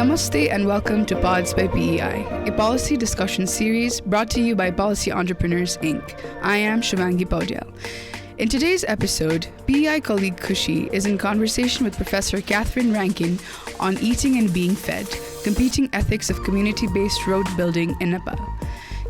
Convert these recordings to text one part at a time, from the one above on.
Namaste and welcome to Pods by PEI, a policy discussion series brought to you by Policy Entrepreneurs, Inc. I am Shivangi Paudyal. In today's episode, PEI colleague Khushi is in conversation with Professor Katharine Rankin on eating and being fed, competing ethics of community-based road building in Nepal.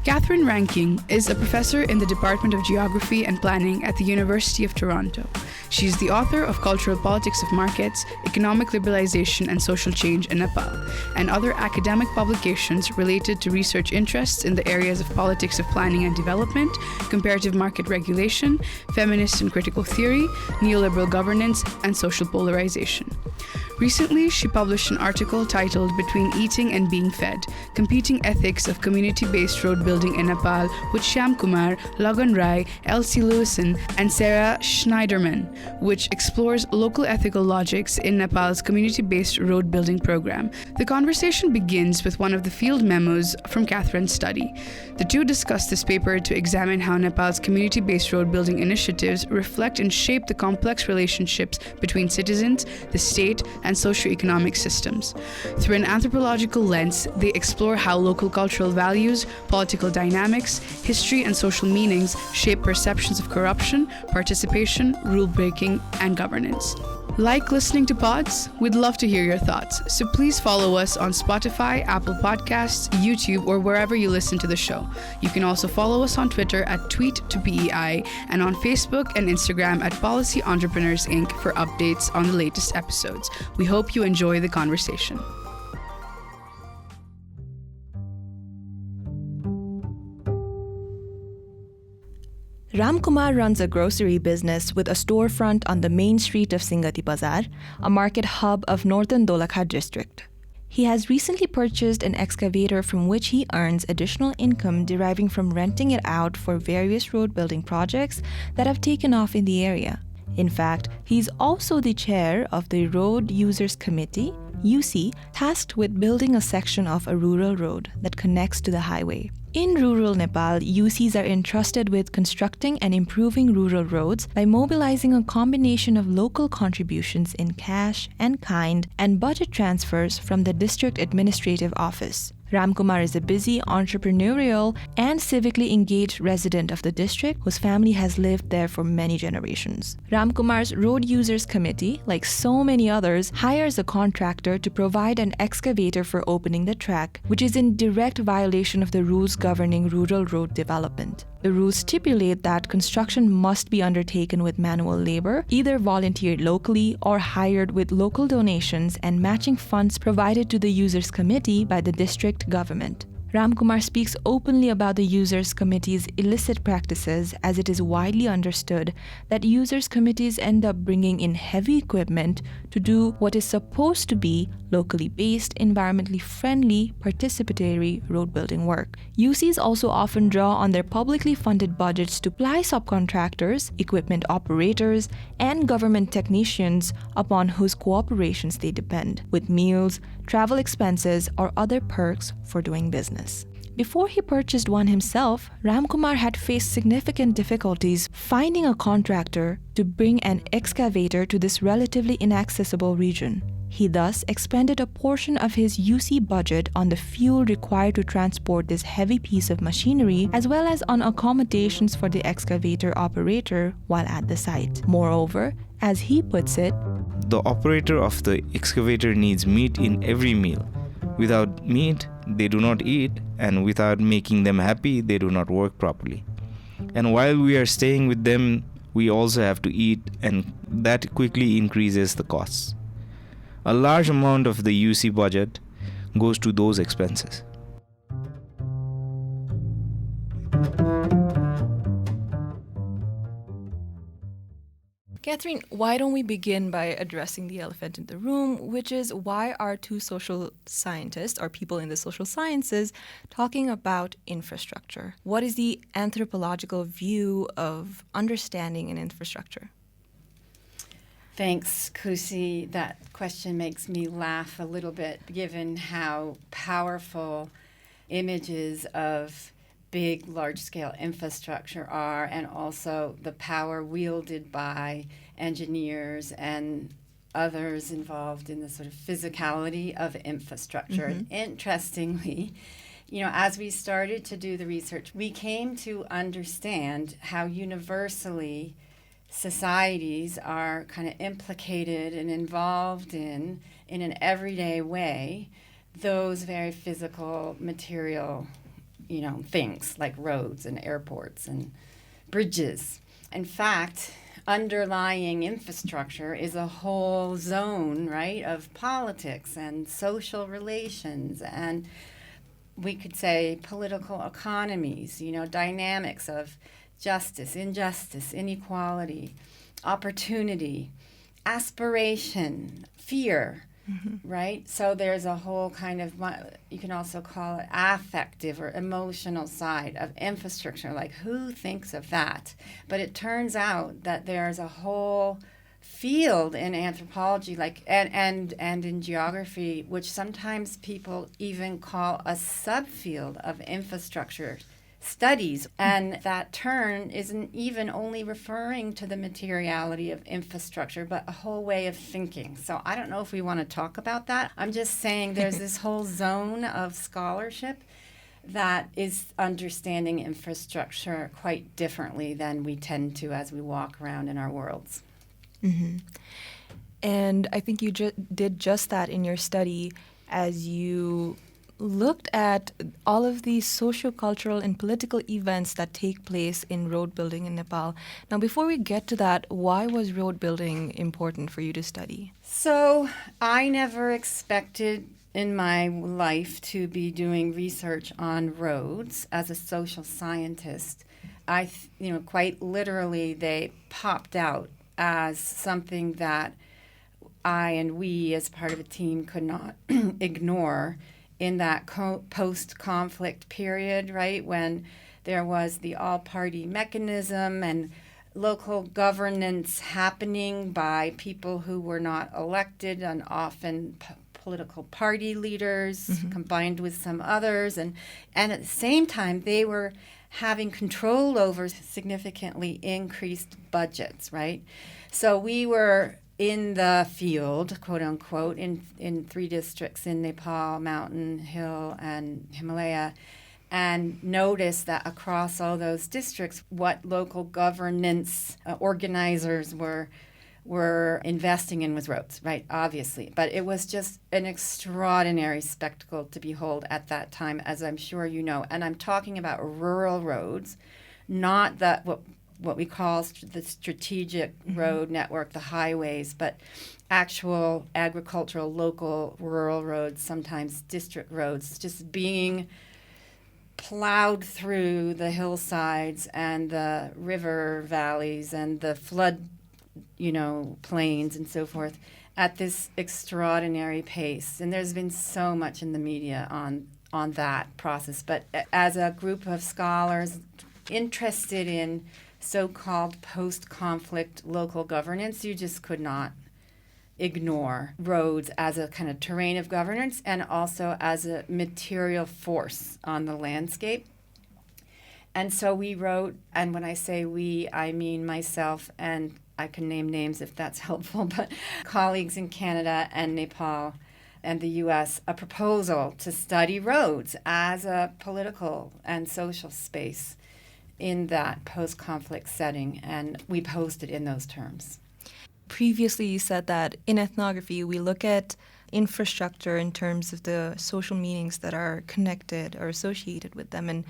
Katharine Rankin is a professor in the Department of Geography and Planning at the University of Toronto. She's the author of Cultural Politics of Markets, Economic Liberalization and Social Change in Nepal, and other academic publications related to research interests in the areas of politics of planning and development, comparative market regulation, feminist and critical theory, neoliberal governance, and social polarization. Recently, she published an article titled Between Eating and Being Fed, Competing Ethics of Community-Based Road Building in Nepal with Shyam Kumar, Lagan Rai, Elsie Lewison, and Sarah Schneiderman, which explores local ethical logics in Nepal's community-based road building program. The conversation begins with one of the field memos from Katharine's study. The two discuss this paper to examine how Nepal's community-based road building initiatives reflect and shape the complex relationships between citizens, the state, and socio-economic systems. Through an anthropological lens, they explore how local cultural values, political dynamics, history, and social meanings shape perceptions of corruption, participation, rule-breaking, and governance. Like listening to pods? We'd love to hear your thoughts, so please follow us on Spotify, Apple Podcasts, YouTube, or wherever you listen to the show. You can also follow us on Twitter at @tweet2PEI and on Facebook and Instagram at Policy Entrepreneurs Inc. for updates on the latest episodes. We hope you enjoy the conversation. Ramkumar runs a grocery business with a storefront on the main street of Singati Bazar, a market hub of northern Dolakha district. He has recently purchased an excavator from which he earns additional income deriving from renting it out for various road building projects that have taken off in the area. In fact, he's also the chair of the Road Users Committee, UC, tasked with building a section of a rural road that connects to the highway. In rural Nepal, UCs are entrusted with constructing and improving rural roads by mobilizing a combination of local contributions in cash and kind and budget transfers from the district administrative office. Ramkumar is a busy, entrepreneurial, and civically engaged resident of the district whose family has lived there for many generations. Ramkumar's Road Users Committee, like so many others, hires a contractor to provide an excavator for opening the track, which is in direct violation of the rules governing rural road development. The rules stipulate that construction must be undertaken with manual labor, either volunteered locally or hired with local donations and matching funds provided to the Users Committee by the district government. Ramkumar speaks openly about the Users Committee's illicit practices, as it is widely understood that Users Committees end up bringing in heavy equipment to do what is supposed to be locally based, environmentally friendly, participatory road building work. UCs also often draw on their publicly funded budgets to ply subcontractors, equipment operators, and government technicians upon whose cooperations they depend, with meals, travel expenses, or other perks for doing business. Before he purchased one himself, Ramkumar had faced significant difficulties finding a contractor to bring an excavator to this relatively inaccessible region. He thus expended a portion of his UC budget on the fuel required to transport this heavy piece of machinery, as well as on accommodations for the excavator operator while at the site. Moreover, as he puts it, the operator of the excavator needs meat in every meal. Without meat, they do not eat, and without making them happy, they do not work properly. And while we are staying with them, we also have to eat, and that quickly increases the costs. A large amount of the UC budget goes to those expenses. Katharine, why don't we begin by addressing the elephant in the room, which is why are two social scientists, or people in the social sciences, talking about infrastructure? What is the anthropological view of understanding an infrastructure? Thanks, Khushi. That question makes me laugh a little bit, given how powerful images of big, large-scale infrastructure are, and also the power wielded by engineers and others involved in the sort of physicality of infrastructure. And interestingly, as we started to do the research, we came to understand how universally societies are kind of implicated and involved in an everyday way, those very physical, material, things like roads and airports and bridges. In fact, underlying infrastructure is a whole zone, right, of politics and social relations, and we could say political economies, dynamics of justice, injustice, inequality, opportunity, aspiration, fear, right? So there's a whole kind of, you can also call it affective or emotional side of infrastructure, like who thinks of that? But it turns out that there's a whole field in anthropology, like and in geography, which sometimes people even call a subfield of infrastructure studies, and that term isn't even only referring to the materiality of infrastructure, but a whole way of thinking. So I don't know if we want to talk about that. I'm just saying there's this whole zone of scholarship that is understanding infrastructure quite differently than we tend to as we walk around in our worlds. And I think you did just that in your study as you looked at all of these socio-cultural and political events that take place in road building in Nepal. Now, before we get to that, why was road building important for you to study? So I never expected in my life to be doing research on roads as a social scientist. Quite literally, they popped out as something that I and we as part of a team could not ignore in that post-conflict period, right, when there was the all-party mechanism and local governance happening by people who were not elected and often political party leaders combined with some others. And at the same time, they were having control over significantly increased budgets, right? So we were in the field, quote unquote, in 3 districts in Nepal, Mountain, Hill, and Himalaya, and noticed that across all those districts, what local governance organizers were investing in was roads, right, obviously. But it was just an extraordinary spectacle to behold at that time, as I'm sure you know. And I'm talking about rural roads, not what we call the strategic road network, the highways, but actual agricultural, local, rural roads, sometimes district roads, just being plowed through the hillsides and the river valleys and the flood, plains and so forth at this extraordinary pace. And there's been so much in the media on that process. But as a group of scholars interested in so-called post-conflict local governance, you just could not ignore roads as a kind of terrain of governance and also as a material force on the landscape. And so we wrote, and when I say we, I mean myself, and I can name names if that's helpful, but colleagues in Canada and Nepal and the U.S., a proposal to study roads as a political and social space in that post-conflict setting, and we posed it in those terms. Previously, you said that in ethnography, we look at infrastructure in terms of the social meanings that are connected or associated with them. And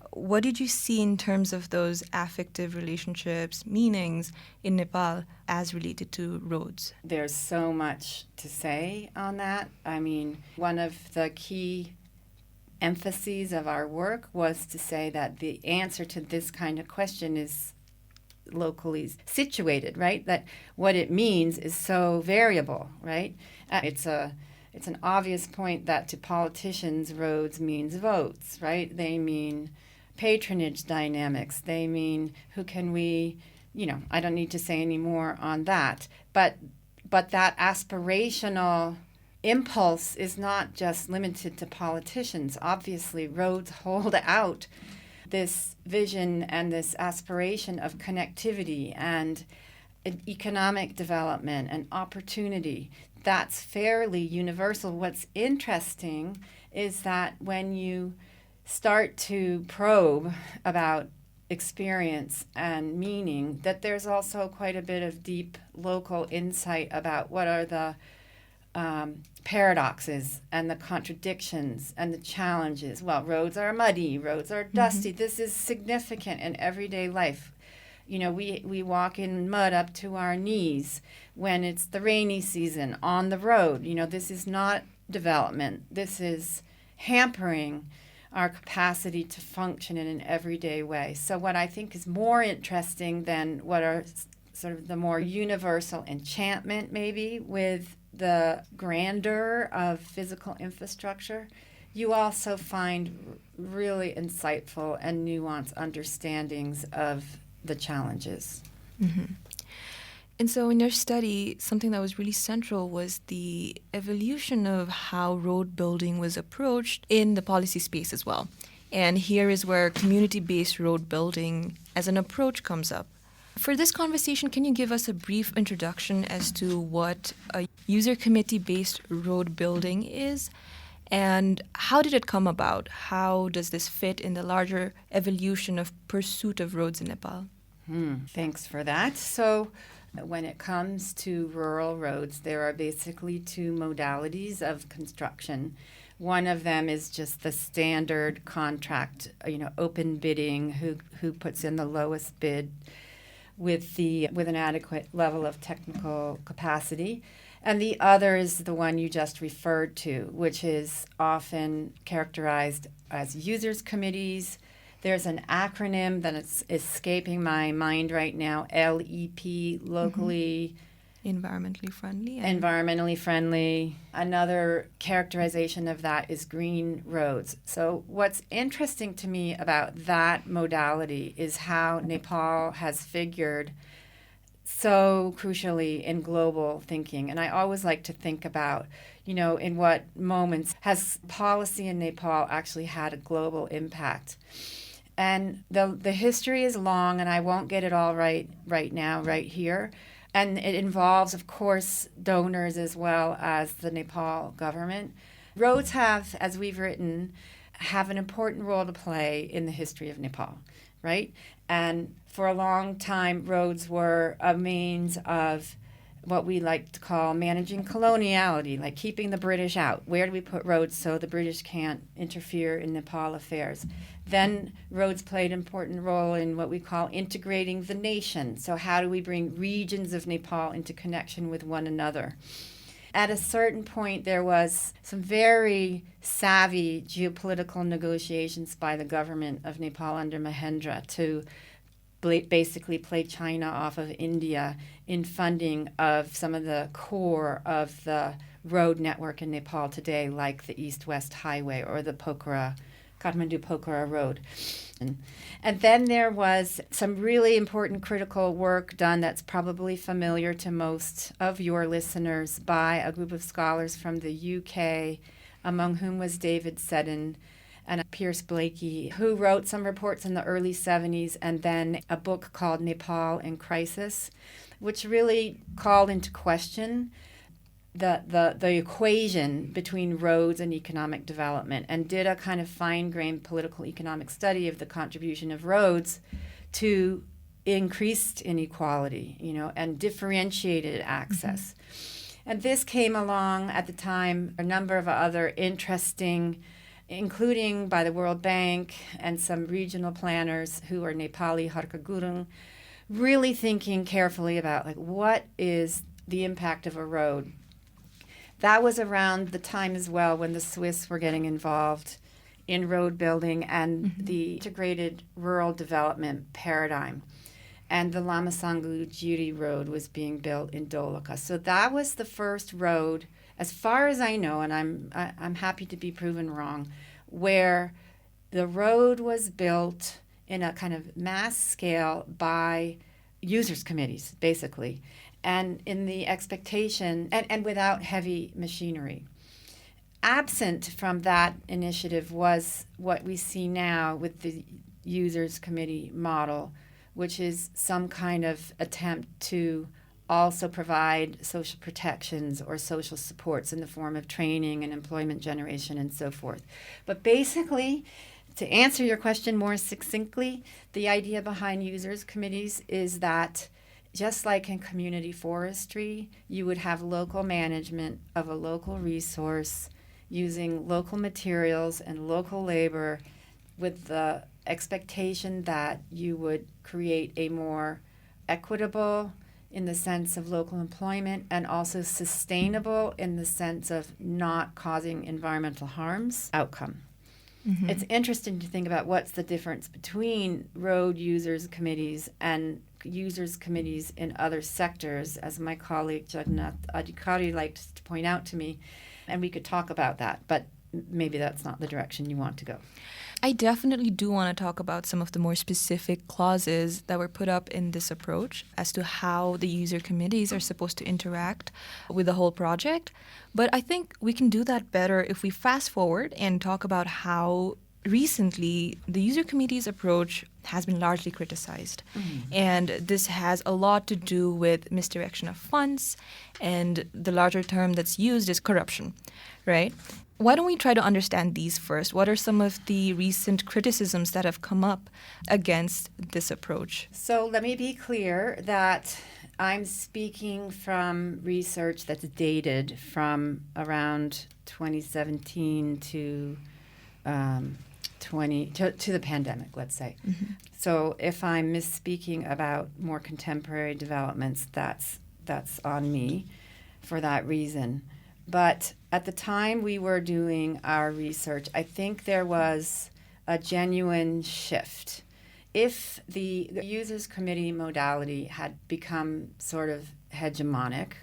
what did you see in terms of those affective relationships, meanings in Nepal as related to roads? There's so much to say on that. I mean, one of the key emphases of our work was to say that the answer to this kind of question is locally situated, right? That what it means is so variable, right? It's an obvious point that to politicians, roads means votes, right? They mean patronage dynamics. They mean who can we, I don't need to say any more on that. But that aspirational impulse is not just limited to politicians. Obviously, roads hold out this vision and this aspiration of connectivity and economic development and opportunity, that's fairly universal. What's interesting is that when you start to probe about experience and meaning, that there's also quite a bit of deep local insight about what are the paradoxes and the contradictions and the challenges. Well, roads are muddy, roads are dusty. This is significant in everyday life. You know, we walk in mud up to our knees when it's the rainy season on the road. You know, this is not development. This is hampering our capacity to function in an everyday way. So what I think is more interesting than what are sort of the more universal enchantment maybe with the grandeur of physical infrastructure, you also find really insightful and nuanced understandings of the challenges. Mm-hmm. And so in your study, something that was really central was the evolution of how road building was approached in the policy space as well. And here is where community-based road building as an approach comes up. For this conversation, can you give us a brief introduction as to what a user committee-based road building is? And how did it come about? How does this fit in the larger evolution of pursuit of roads in Nepal? Thanks for that. So when it comes to rural roads, there are basically two modalities of construction. One of them is just the standard contract, open bidding, who puts in the lowest bid with an adequate level of technical capacity. And the other is the one you just referred to, which is often characterized as users committees. There's an acronym that is escaping my mind right now, LEP, locally environmentally friendly. Environmentally friendly. Another characterization of that is green roads. So what's interesting to me about that modality is how Nepal has figured so crucially in global thinking. And I always like to think about, in what moments has policy in Nepal actually had a global impact. And the history is long, and I won't get it all right now, right here. And it involves, of course, donors as well as the Nepal government. Roads have, as we've written, have an important role to play in the history of Nepal, right? And for a long time, roads were a means of what we like to call managing coloniality, like keeping the British out. Where do we put roads so the British can't interfere in Nepal affairs? Then roads played an important role in what we call integrating the nation. So how do we bring regions of Nepal into connection with one another? At a certain point, there was some very savvy geopolitical negotiations by the government of Nepal under Mahendra to basically play China off of India in funding of some of the core of the road network in Nepal today, like the East-West Highway or the Kathmandu-Pokhara Road. And then there was some really important critical work done that's probably familiar to most of your listeners by a group of scholars from the UK, among whom was David Seddon and Pierce Blakey, who wrote some reports in the early 70s and then a book called Nepal in Crisis, which really called into question the equation between roads and economic development and did a kind of fine-grained political economic study of the contribution of roads to increased inequality, and differentiated access. And this came along at the time, a number of other interesting, including by the World Bank and some regional planners who are Nepali Harka Gurung, really thinking carefully about what is the impact of a road. That was around the time as well when the Swiss were getting involved in road building and the integrated rural development paradigm. And the Lamasangu-Jiri Road was being built in Dolakha. So that was the first road, as far as I know, and I'm happy to be proven wrong, where the road was built in a kind of mass scale by users committees, basically, and in the expectation, and without heavy machinery. Absent from that initiative was what we see now with the users committee model, which is some kind of attempt to also provide social protections or social supports in the form of training and employment generation and so forth. But basically, to answer your question more succinctly, the idea behind users committees is that just like in community forestry, you would have local management of a local resource using local materials and local labor with the expectation that you would create a more equitable in the sense of local employment and also sustainable in the sense of not causing environmental harms outcome. Mm-hmm. It's interesting to think about what's the difference between road users committees and users committees in other sectors, as my colleague Jagannath Adhikari likes to point out to me, and we could talk about that, but maybe that's not the direction you want to go. I definitely do want to talk about some of the more specific clauses that were put up in this approach as to how the user committees are supposed to interact with the whole project. But I think we can do that better if we fast forward and talk about how recently the user committee's approach has been largely criticized. Mm-hmm. And this has a lot to do with misdirection of funds, and the larger term that's used is corruption, right? Why don't we try to understand these first? What are some of the recent criticisms that have come up against this approach? So let me be clear that I'm speaking from research that's dated from around 2017 to the pandemic, let's say. Mm-hmm. So if I'm misspeaking about more contemporary developments, that's on me for that reason. But at the time we were doing our research, I think there was a genuine shift. If the users committee modality had become sort of hegemonic,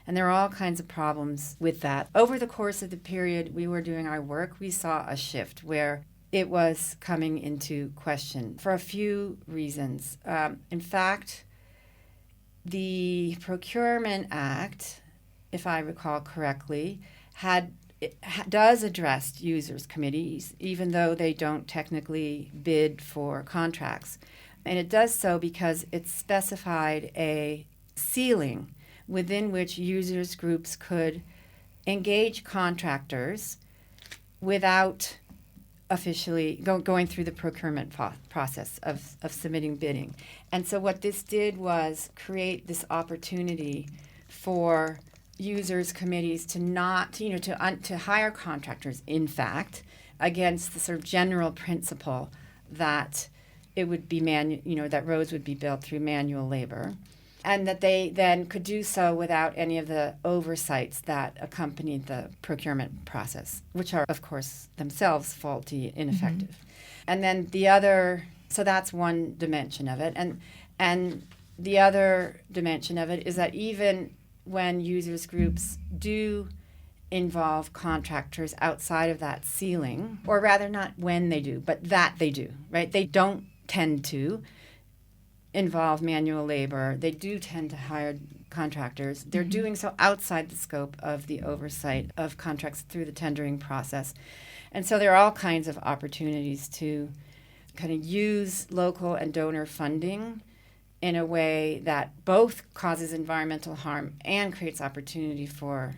and there are all kinds of problems with that, over the course of the period we were doing our work, we saw a shift where it was coming into question for a few reasons. In fact, the Procurement Act, if I recall correctly, does address users committees, even though they don't technically bid for contracts. And it does so because it specified a ceiling within which users groups could engage contractors without officially going through the procurement process of submitting bidding. And so what this did was create this opportunity for users committees to not, to hire contractors, in fact, against the sort of general principle that it would be that roads would be built through manual labor, and that they then could do so without any of the oversights that accompanied the procurement process, which are, of course, themselves faulty, ineffective. Mm-hmm. And then so that's one dimension of it. And the other dimension of it is that even when users groups do involve contractors outside of that ceiling, or rather not when they do, but that they do, right? They don't tend to involve manual labor. They do tend to hire contractors. They're mm-hmm. doing so outside the scope of the oversight of contracts through the tendering process. And so there are all kinds of opportunities to kind of use local and donor funding in a way that both causes environmental harm and creates opportunity for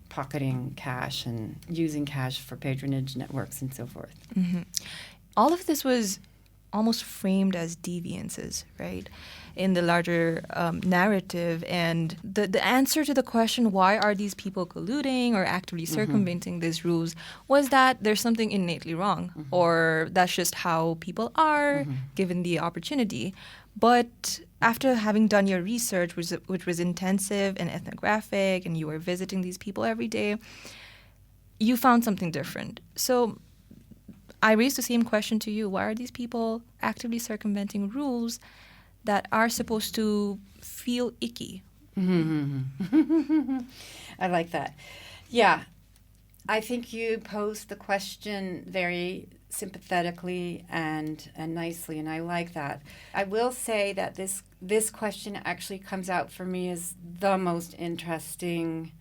pocketing cash and using cash for patronage networks and so forth. Mm-hmm. All of this was almost framed as deviances, right, in the larger narrative. And the answer to the question, why are these people colluding or actively circumventing mm-hmm. these rules, was that there's something innately wrong, mm-hmm. or that's just how people are mm-hmm. given the opportunity. But after having done your research, which was intensive and ethnographic, and you were visiting these people every day, you found something different. So I raised the same question to you. Why are these people actively circumventing rules that are supposed to feel icky? Mm-hmm. I like that. Yeah. I think you posed the question very sympathetically and nicely, and I like that. I will say that this question actually comes out for me as the most interesting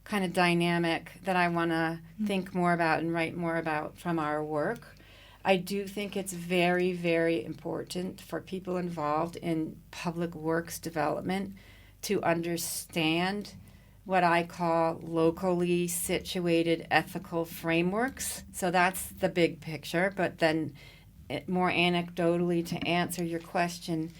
kind of dynamic that I want to think more about and write more about from our work. I do think it's very, very important for people involved in public works development to understand what I call locally situated ethical frameworks. So that's the big picture. But then, more anecdotally, to answer your question,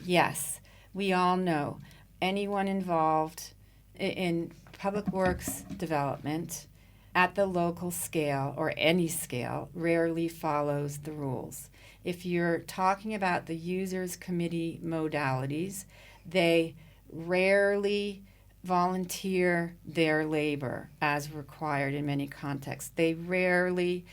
yes, we all know anyone involved in public works development at the local scale or any scale rarely follows the rules. If you're talking about the users committee modalities, they rarely volunteer their labor as required in many contexts. They rarely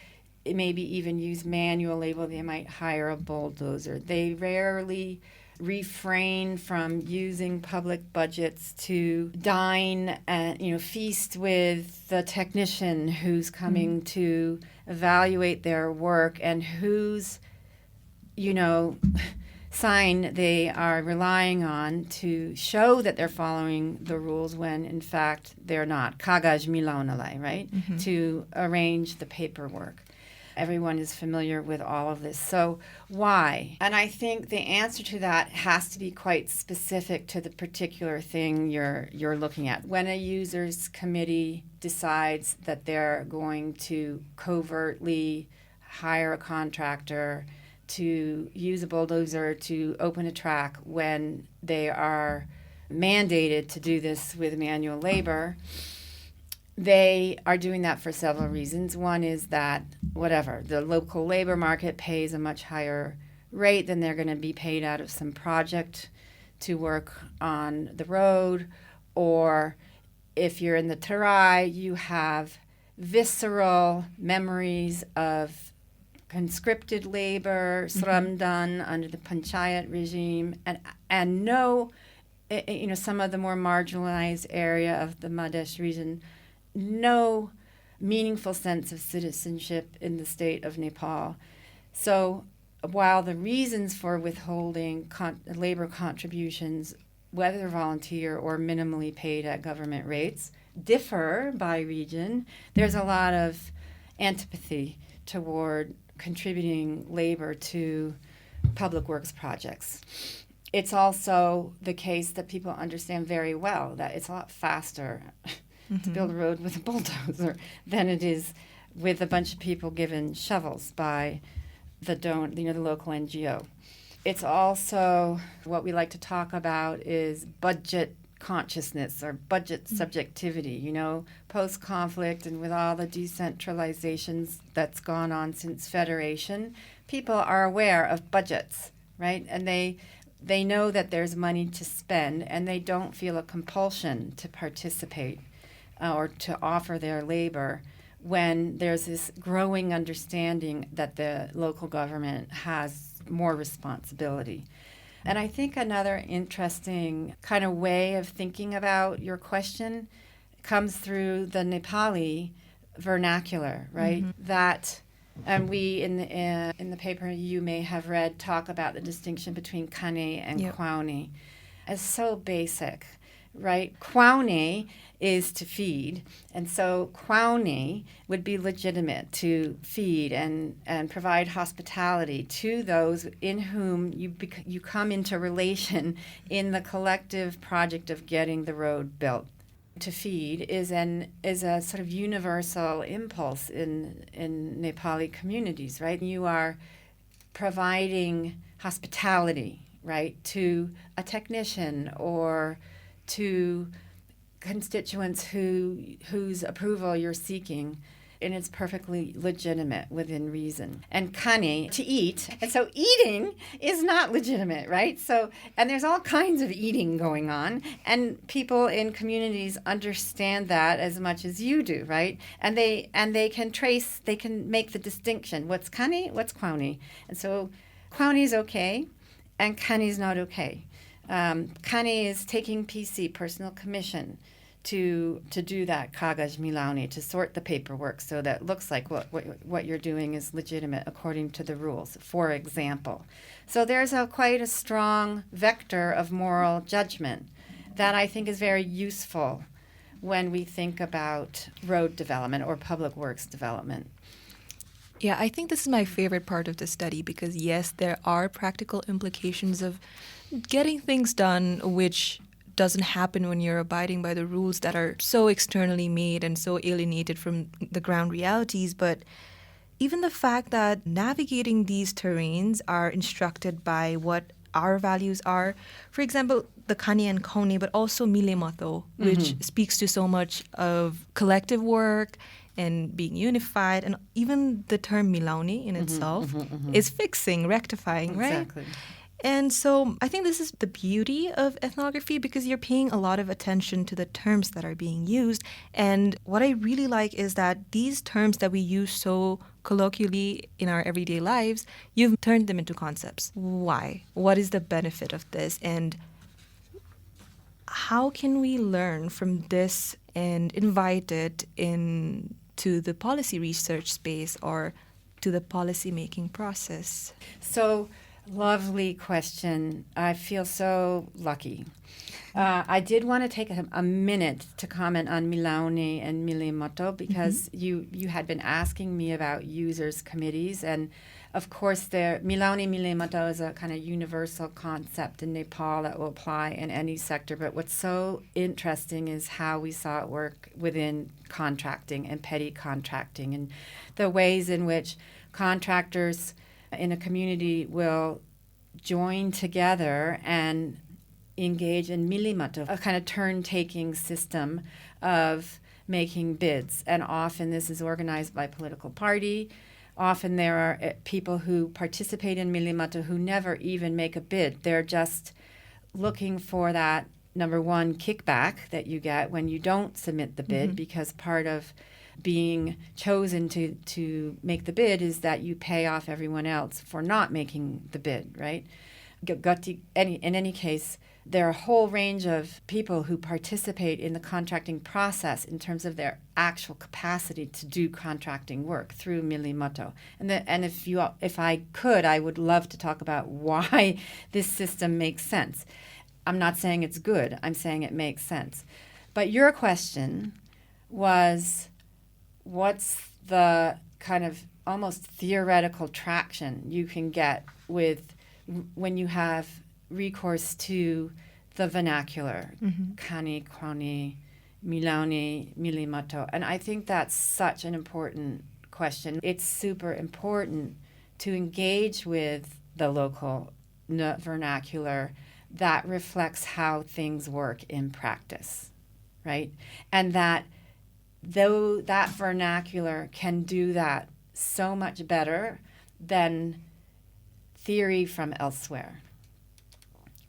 maybe even use manual labor. They might hire a bulldozer. They rarely refrain from using public budgets to dine and feast with the technician who's coming to evaluate their work and whose sign they are relying on to show that they're following the rules when in fact they're not. Kagaj milaunalai, right? To arrange the paperwork. Everyone is familiar with all of this. So why? And I think the answer to that has to be quite specific to the particular thing you're looking at. When a users committee decides that they're going to covertly hire a contractor to use a bulldozer to open a track when they are mandated to do this with manual labor, they are doing that for several reasons. One is that, the local labor market pays a much higher rate than they're going to be paid out of some project to work on the road. Or if you're in the Tarai, you have visceral memories of conscripted labor, sramdan under the panchayat regime, and no, some of the more marginalized area of the Madhesh region, no meaningful sense of citizenship in the state of Nepal. So while the reasons for withholding labor contributions, whether volunteer or minimally paid at government rates, differ by region, there's a lot of antipathy toward contributing labor to public works projects. It's also the case that people understand very well that it's a lot faster to build a road with a bulldozer than it is with a bunch of people given shovels by the local NGO. It's also what we like to talk about is budget consciousness or budget subjectivity. Post-conflict and with all the decentralizations that's gone on since Federation, people are aware of budgets, right? And they know that there's money to spend, and they don't feel a compulsion to participate or to offer their labor when there's this growing understanding that the local government has more responsibility. And I think another interesting kind of way of thinking about your question comes through the Nepali vernacular, right? That, and we in the paper you may have read talk about the distinction between kane and kwauni as so basic, right? Kwauni is to feed, and so kwauni would be legitimate to feed and provide hospitality to those in whom you come into relation in the collective project of getting the road built. To feed is a sort of universal impulse in Nepali communities, right? You are providing hospitality, right, to a technician or to constituents whose approval you're seeking, and it's perfectly legitimate within reason. And kani, to eat, and so eating is not legitimate, right? So, and there's all kinds of eating going on, and people in communities understand that as much as you do, right? And they can make the distinction. What's kani? What's kwauni? And so kwauni is okay, and kani is not okay. Kani is taking PC, personal commission, to do that kagaj milauni, to sort the paperwork so that it looks like what you're doing is legitimate according to the rules, for example. So there's quite a strong vector of moral judgment that I think is very useful when we think about road development or public works development. Yeah, I think this is my favorite part of the study because, yes, there are practical implications of getting things done, which doesn't happen when you're abiding by the rules that are so externally made and so alienated from the ground realities. But even the fact that navigating these terrains are instructed by what our values are, for example, the Kani and Kone, but also Mile Mato, which speaks to so much of collective work and being unified, and even the term Milauni in itself is fixing, rectifying, right? Exactly. And so I think this is the beauty of ethnography because you're paying a lot of attention to the terms that are being used. And what I really like is that these terms that we use so colloquially in our everyday lives, you've turned them into concepts. Why? What is the benefit of this? And how can we learn from this and invite it into the policy research space or to the policy making process? So, lovely question. I feel so lucky. I did want to take a minute to comment on Milauni and Mile Mato because you had been asking me about users committees, and of course Milauni Mile Mato is a kind of universal concept in Nepal that will apply in any sector, but what's so interesting is how we saw it work within contracting and petty contracting and the ways in which contractors in a community will join together and engage in milimato, a kind of turn-taking system of making bids. And often this is organized by political party. Often there are people who participate in milimato who never even make a bid. They're just looking for that, number one, kickback that you get when you don't submit the bid, because part of being chosen to make the bid is that you pay off everyone else for not making the bid, right? In any case, there are a whole range of people who participate in the contracting process in terms of their actual capacity to do contracting work through milimato. And if I could, I would love to talk about why this system makes sense. I'm not saying it's good. I'm saying it makes sense. But your question was, what's the kind of almost theoretical traction you can get with when you have recourse to the vernacular, Kani, Koni, Milauni, Milimato. And I think that's such an important question. It's super important to engage with the local vernacular that reflects how things work in practice, right? And that though that vernacular can do that so much better than theory from elsewhere,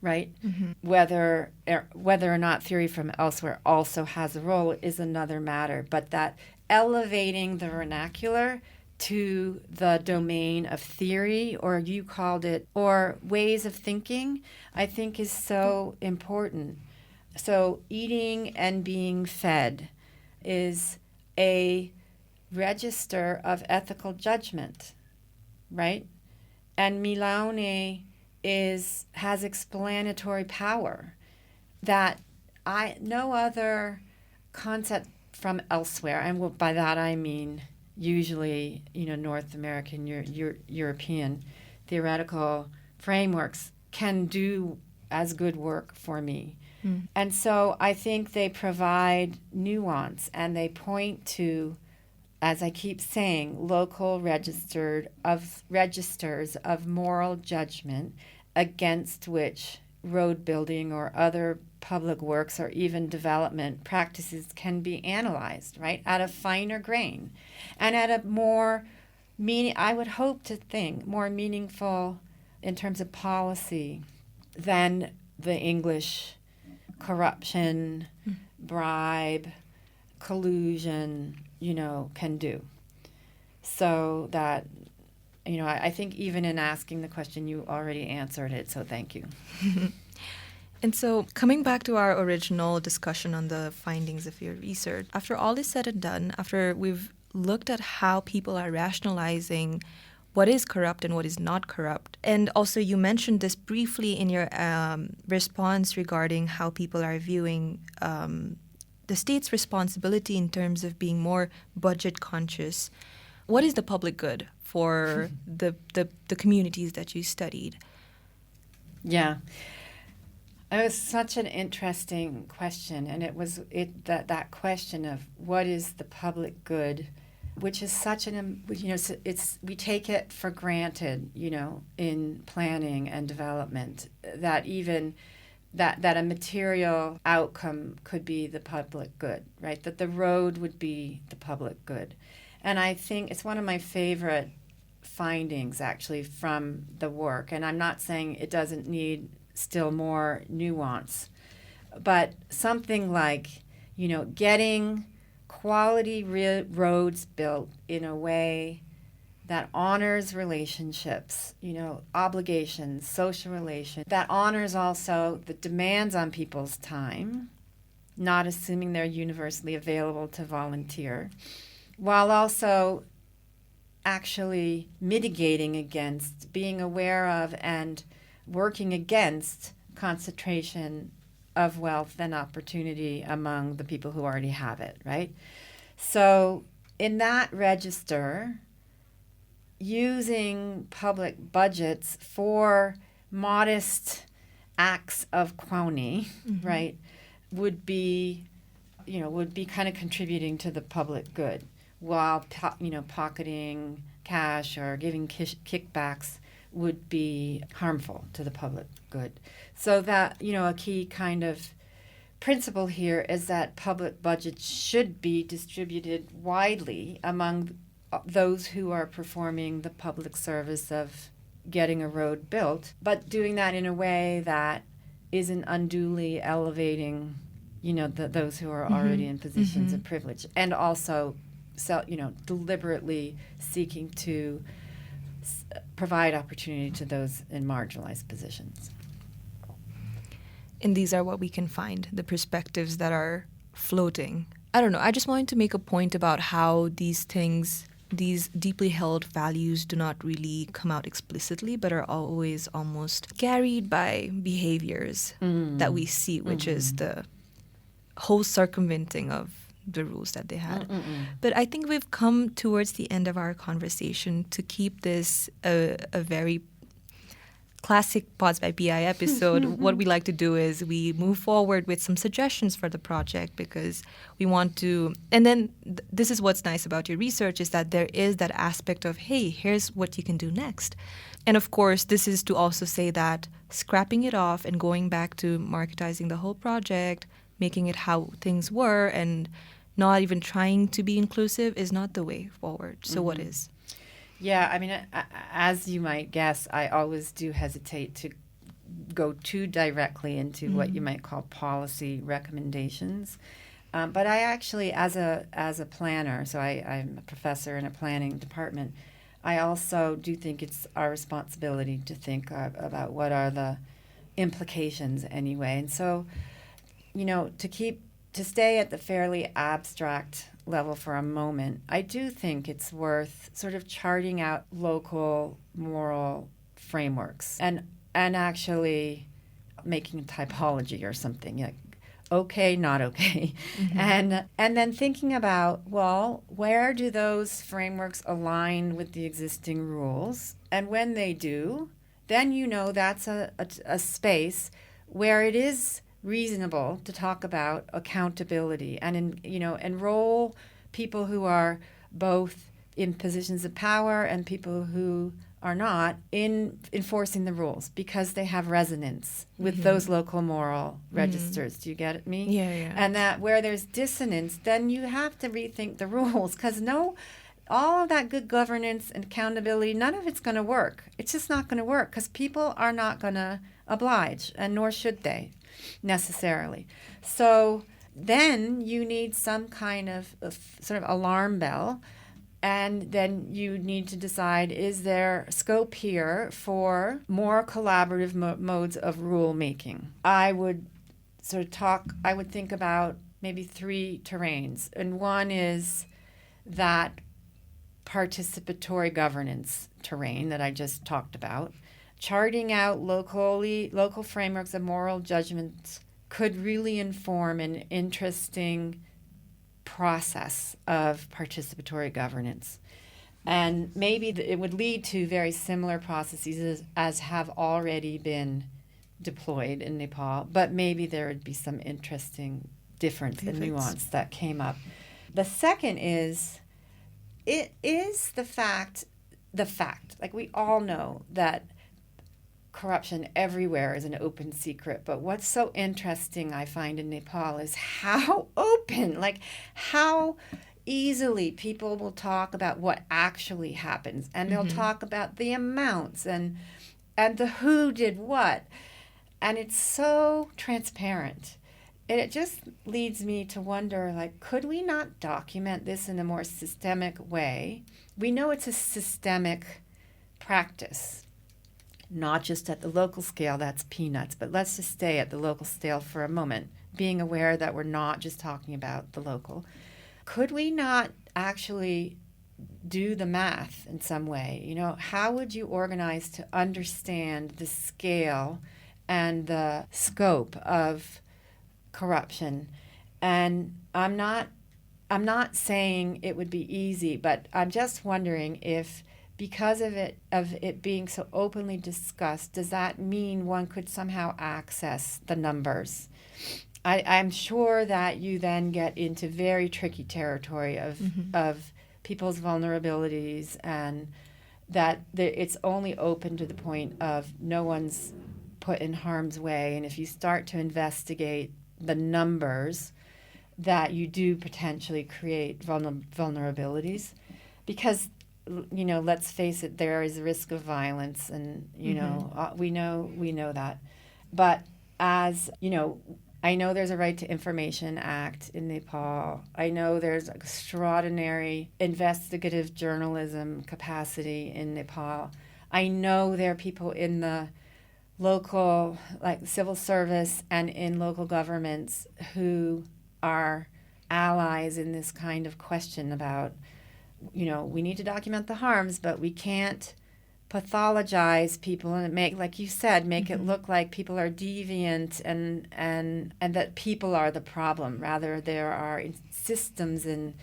right? Whether or not theory from elsewhere also has a role is another matter, but that elevating the vernacular to the domain of theory, or you called it, or ways of thinking, I think is so important. So eating and being fed is a register of ethical judgment, right? And Milauni has explanatory power that no other concept from elsewhere, and by that I mean usually North American, European theoretical frameworks can do as good work for me. And so I think they provide nuance and they point to, as I keep saying, local registers of moral judgment against which road building or other public works or even development practices can be analyzed, right, at a finer grain and at a more I would hope to think, more meaningful in terms of policy than the English corruption, bribe, collusion, can do. So that, I think even in asking the question, you already answered it, so thank you. And so coming back to our original discussion on the findings of your research, after all is said and done, after we've looked at how people are rationalizing what is corrupt and what is not corrupt, and also you mentioned this briefly in your response regarding how people are viewing the state's responsibility in terms of being more budget conscious. What is the public good for the communities that you studied? Yeah. It was such an interesting question, and it was that question of what is the public good, which is such it's we take it for granted, in planning and development, that even that a material outcome could be the public good, right? That the road would be the public good. And I think it's one of my favorite findings, actually, from the work. And I'm not saying it doesn't need still more nuance, but something like, getting quality roads built in a way that honors relationships, obligations, social relations, that honors also the demands on people's time, not assuming they're universally available to volunteer, while also actually mitigating against, being aware of, and working against concentration of wealth and opportunity among the people who already have it, right? So in that register, using public budgets for modest acts of kwani, right, would be kind of contributing to the public good, while pocketing cash or giving kickbacks would be harmful to the public good. So that, a key kind of principle here is that public budgets should be distributed widely among those who are performing the public service of getting a road built, but doing that in a way that isn't unduly elevating, those who are already in positions of privilege, and also, deliberately seeking to provide opportunity to those in marginalized positions. And these are what we can find, the perspectives that are floating. I don't know, I just wanted to make a point about how these things, these deeply held values, do not really come out explicitly, but are always almost carried by behaviors that we see, which is the whole circumventing of the rules that they had. But I think we've come towards the end of our conversation. To keep this a very classic Pods by BI episode, what we like to do is we move forward with some suggestions for the project, because we want to, and then this is what's nice about your research, is that there is that aspect of, hey, here's what you can do next. And of course, this is to also say that scrapping it off and going back to marketizing the whole project, making it how things were, and not even trying to be inclusive is not the way forward. So what is? Yeah, I mean, as you might guess, I always do hesitate to go too directly into what you might call policy recommendations. But I actually, as a planner, so I'm a professor in a planning department, I also do think it's our responsibility to think about what are the implications anyway. And so, to stay at the fairly abstract level for a moment, I do think it's worth sort of charting out local moral frameworks and actually making a typology or something, like okay, not okay. And then thinking about, well, where do those frameworks align with the existing rules? And when they do, then that's a space where it is reasonable to talk about accountability and enroll people who are both in positions of power and people who are not in enforcing the rules, because they have resonance with those local moral registers. Do you get me? Yeah. And that where there's dissonance, then you have to rethink the rules, because all of that good governance and accountability, none of it's going to work. It's just not going to work, because people are not going to oblige, and nor should they necessarily. So then you need some kind of sort of alarm bell, and then you need to decide, is there scope here for more collaborative modes of rule making? I would think about maybe 3 terrains, and one is that participatory governance terrain that I just talked about. Charting out local frameworks of moral judgments could really inform an interesting process of participatory governance. And maybe it would lead to very similar processes as have already been deployed in Nepal, but maybe there would be some interesting difference and nuance that came up. The second is, it is the fact, like we all know that corruption everywhere is an open secret, but what's so interesting I find in Nepal is how open, like how easily people will talk about what actually happens, and they'll talk about the amounts and the who did what, and it's so transparent. And it just leads me to wonder, like, could we not document this in a more systemic way? We know it's a systemic practice, not just at the local scale, that's peanuts, but let's just stay at the local scale for a moment, being aware that we're not just talking about the local. Could we not actually do the math in some way? You know, how would you organize to understand the scale and the scope of corruption? And I'm not saying it would be easy, but I'm just wondering if, because of it being so openly discussed, does that mean one could somehow access the numbers? I'm sure that you then get into very tricky territory of people's vulnerabilities, and that it's only open to the point of no one's put in harm's way. And if you start to investigate the numbers, that you do potentially create vulnerabilities, because, you know, let's face it, there is a risk of violence, and you know, we know that. But as you know, I know there's a Right to Information Act in Nepal. I know there's extraordinary investigative journalism capacity in Nepal. I know there are people in the local, like civil service and in local governments, who are allies in this kind of question about, you know, we need to document the harms, but we can't pathologize people and make, like you said, make it look like people are deviant and that people are the problem. Rather, there are systems and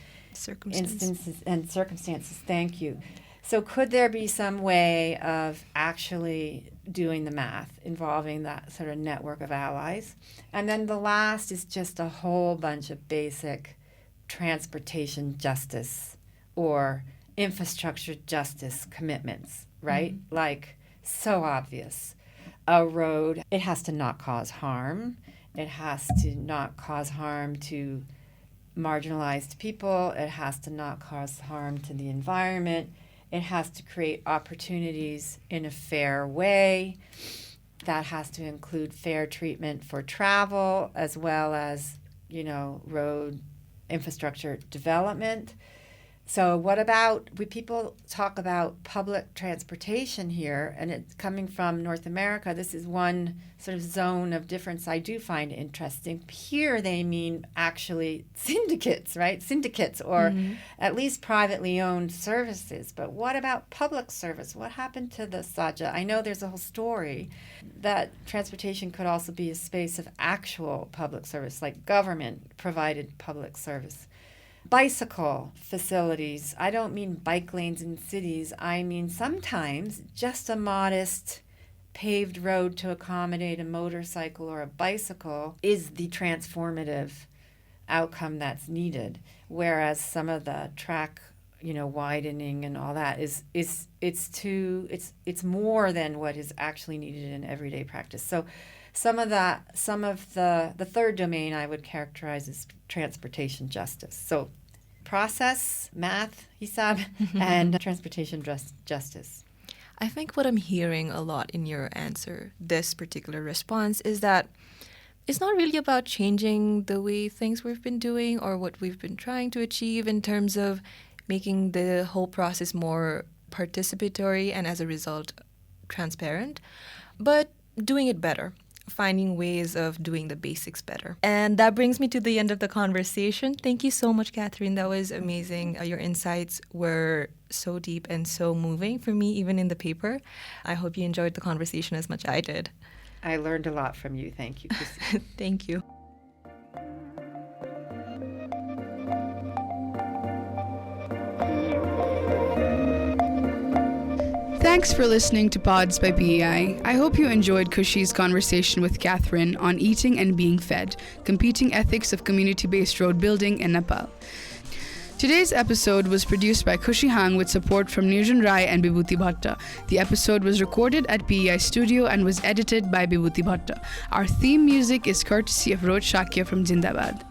instances and circumstances. Thank you. So could there be some way of actually doing the math involving that sort of network of allies? And then the last is just a whole bunch of basic transportation justice or infrastructure justice commitments, right? Like, so obvious. A road, it has to not cause harm. It has to not cause harm to marginalized people. It has to not cause harm to the environment. It has to create opportunities in a fair way. That has to include fair treatment for travel, as well as, you know, road infrastructure development. So what about, when people talk about public transportation here, and it's coming from North America, this is one sort of zone of difference I do find interesting. Here they mean actually syndicates, right? Syndicates, or at least privately owned services. But what about public service? What happened to the Saja? I know there's a whole story that transportation could also be a space of actual public service, like government-provided public service. Bicycle facilities. I don't mean bike lanes in cities. I mean sometimes just a modest paved road to accommodate a motorcycle or a bicycle is the transformative outcome that's needed. Whereas some of the track, you know, widening and all that it's more than what is actually needed in everyday practice. So some of the third domain I would characterize as transportation justice. So process, math, hisab, and transportation justice. I think what I'm hearing a lot in your answer, this particular response, is that it's not really about changing the way things we've been doing or what we've been trying to achieve in terms of making the whole process more participatory and, as a result, transparent, but doing it better, finding ways of doing the basics better. And that brings me to the end of the conversation. Thank you so much, Katharine. That was amazing. Your insights were so deep and so moving for me, even in the paper. I hope you enjoyed the conversation as much as I did. I learned a lot from you. Thank you, Khushi. Thank you. Thanks for listening to Pods by PEI. I hope you enjoyed Khushi's conversation with Katharine on eating and being fed, competing ethics of community-based road building in Nepal. Today's episode was produced by Khushi Hang with support from Nirjan Rai and Bibhuti Bhatta. The episode was recorded at PEI Studio and was edited by Bibhuti Bhatta. Our theme music is courtesy of Roj Shakya from Jindabad.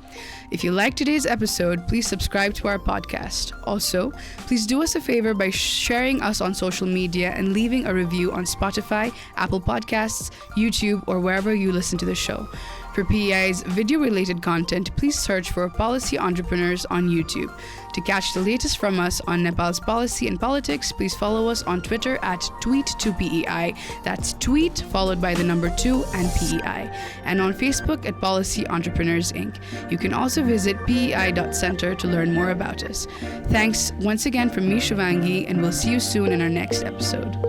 If you liked today's episode, please subscribe to our podcast. Also, please do us a favor by sharing us on social media and leaving a review on Spotify, Apple Podcasts, YouTube, or wherever you listen to the show. For PEI's video-related content, please search for Policy Entrepreneurs on YouTube. To catch the latest from us on Nepal's policy and politics, please follow us on Twitter at tweet2PEI. That's tweet followed by the number 2 and PEI. And on Facebook at Policy Entrepreneurs Inc. You can also visit pei.center to learn more about us. Thanks once again from me, Shivangi, and we'll see you soon in our next episode.